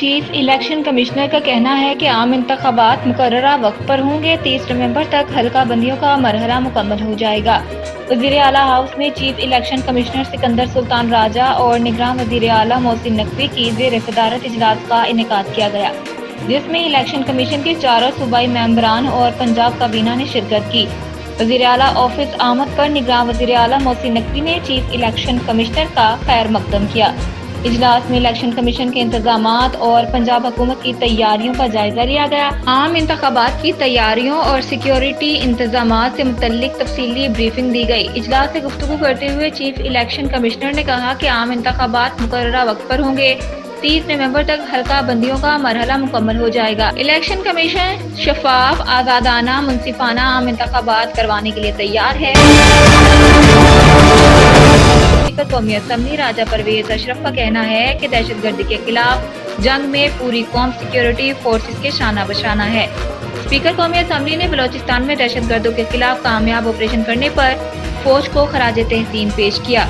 Chief election commissioner کا کہنا ہے کہ عام انتخابات مقررہ وقت پر ہوں گے۔ 30 نومبر تک حلقہ بندیوں کا مرحلہ مکمل ہو جائے گا۔ وزیر اعلیٰ ہاؤس میں چیف الیکشن کمشنر سکندر سلطان راجہ اور نگراں وزیر اعلیٰ محسن نقوی کی زیر صدارت اجلاس کا انعقاد کیا گیا، جس میں الیکشن کمیشن کے چاروں صوبائی ممبران اور پنجاب کابینہ نے شرکت کی۔ وزیر اعلیٰ آفس آمد پر نگراں وزیر اعلیٰ محسن نقوی نے چیف الیکشن کمشنر کا خیر مقدم کیا۔ اجلاس میں الیکشن کمیشن کے انتظامات اور پنجاب حکومت کی تیاریوں کا جائزہ لیا گیا۔ عام انتخابات کی تیاریوں اور سیکیورٹی انتظامات سے متعلق تفصیلی بریفنگ دی گئی۔ اجلاس سے گفتگو کرتے ہوئے چیف الیکشن کمشنر نے کہا کہ عام انتخابات مقررہ وقت پر ہوں گے۔ 30 نومبر تک حلقہ بندیوں کا مرحلہ مکمل ہو جائے گا۔ الیکشن کمیشن شفاف، آزادانہ، منصفانہ عام انتخابات کروانے کے لیے تیار ہے۔ اسپیکر قومی اسمبلی راجہ پرویز اشرف کا کہنا ہے کہ دہشت گردی کے خلاف جنگ میں پوری قوم سیکیورٹی فورسز کے شانہ بشانہ ہے۔ اسپیکر قومی اسمبلی نے بلوچستان میں دہشت گردوں کے خلاف کامیاب آپریشن کرنے پر فوج کو خراج تحسین پیش کیا۔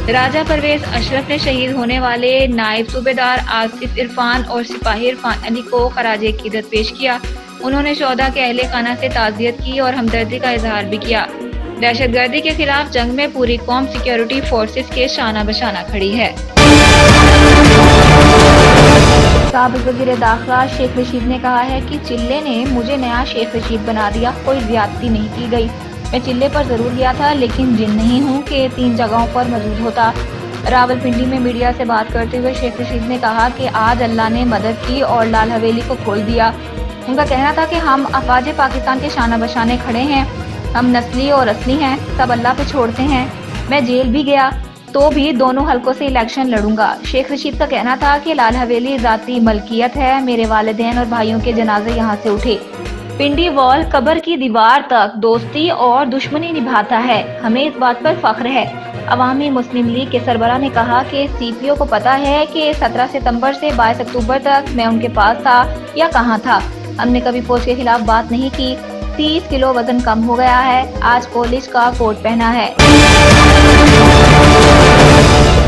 راجہ پرویز اشرف نے شہید ہونے والے نائب صوبیدار آصف عرفان اور سپاہی عرفان علی کو خراج عقیدت پیش کیا۔ انہوں نے شہداء کے اہل خانہ سے تعزیت کی اور ہمدردی کا اظہار بھی کیا۔ دہشت گردی کے خلاف جنگ میں پوری قوم سیکیورٹی فورسز کے شانہ بشانہ کھڑی ہے۔ سابق وزیر داخلہ شیخ رشید نے کہا ہے کہ چلے نے مجھے نیا شیخ رشید بنا دیا، کوئی زیادتی نہیں کی گئی۔ میں چلے پر ضرور گیا تھا لیکن جن نہیں ہوں کہ 3 جگہوں پر موجود ہوتا۔ راولپنڈی میں میڈیا سے بات کرتے ہوئے شیخ رشید نے کہا کہ آج اللہ نے مدد کی اور لال حویلی کو کھول دیا۔ ان کا کہنا تھا کہ ہم افواج پاکستان کے شانہ بشانے کھڑے ہیں، ہم نسلی اور اصلی ہیں، سب اللہ پہ چھوڑتے ہیں۔ میں جیل بھی گیا تو بھی دونوں حلقوں سے الیکشن لڑوں گا۔ شیخ رشید کا کہنا تھا کہ لال حویلی ذاتی ملکیت ہے، میرے والدین اور بھائیوں کے جنازے یہاں سے اٹھے۔ پنڈی وال قبر کی دیوار تک دوستی اور دشمنی نبھاتا ہے، ہمیں اس بات پر فخر ہے۔ عوامی مسلم لیگ کے سربراہ نے کہا کہ سی پی او کو پتا ہے کہ 17 ستمبر سے 22 اکتوبر تک میں ان کے پاس تھا یا کہاں تھا۔ ہم نے کبھی فوج کے خلاف بات نہیں کی۔ 30 کلو وزن کم ہو گیا ہے، آج پولیس کا کوٹ پہنا ہے۔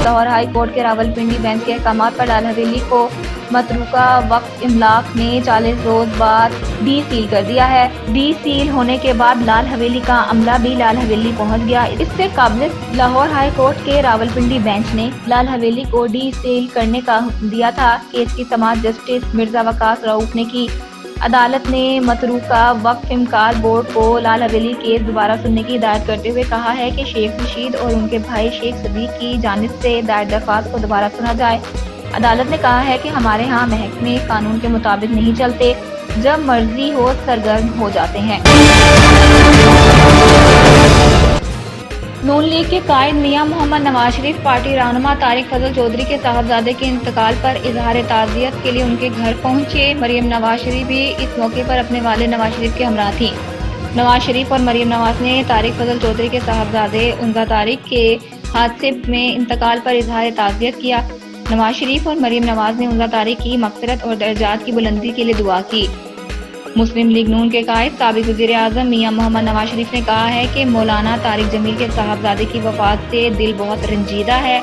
لاہور ہائی کورٹ کے راولپنڈی بینچ کے احکامات پر لال حویلی کو متروکہ وقف املاک نے 40 روز بعد ڈی سیل کر دیا ہے۔ ڈی سیل ہونے کے بعد لال حویلی کا عملہ بھی لال حویلی پہنچ گیا۔ اس سے قبل لاہور ہائی کورٹ کے راولپنڈی بینچ نے لال حویلی کو ڈی سیل کرنے کا حکم دیا تھا۔ کیس کی سماعت جسٹس مرزا وقاص رؤف نے کی۔ عدالت نے متروکہ وقف املاک بورڈ کو لال حویلی کیس دوبارہ سننے کی ہدایت کرتے ہوئے کہا ہے کہ شیخ رشید اور ان کے بھائی شیخ صدیق کی جانب سے دائر درخواست کو دوبارہ سنا جائے۔ عدالت نے کہا ہے کہ ہمارے ہاں محکمے قانون کے مطابق نہیں چلتے، جب مرضی ہو سرگرم ہو جاتے ہیں۔ نون لیگ کے قائد میاں محمد نواز شریف پارٹی رہنما طارق فضل چودھری کے صاحبزادے کے انتقال پر اظہار تعزیت کے لیے ان کے گھر پہنچے۔ مریم نواز شریف بھی اس موقع پر اپنے والد نواز شریف کے ہمراہ تھیں۔ نواز شریف اور مریم نواز نے طارق فضل چودھری کے صاحبزادے انزا طارق کے حادثے میں انتقال پر اظہار تعزیت کیا۔ نواز شریف اور مریم نواز نے انزا طارق کی مغفرت اور درجات کی بلندی کے لیے دعا کی۔ مسلم لیگ نون کے قائد سابق وزیر اعظم میاں محمد نواز شریف نے کہا ہے کہ مولانا طارق جمیل کے صاحبزادے کی وفات سے دل بہت رنجیدہ ہے۔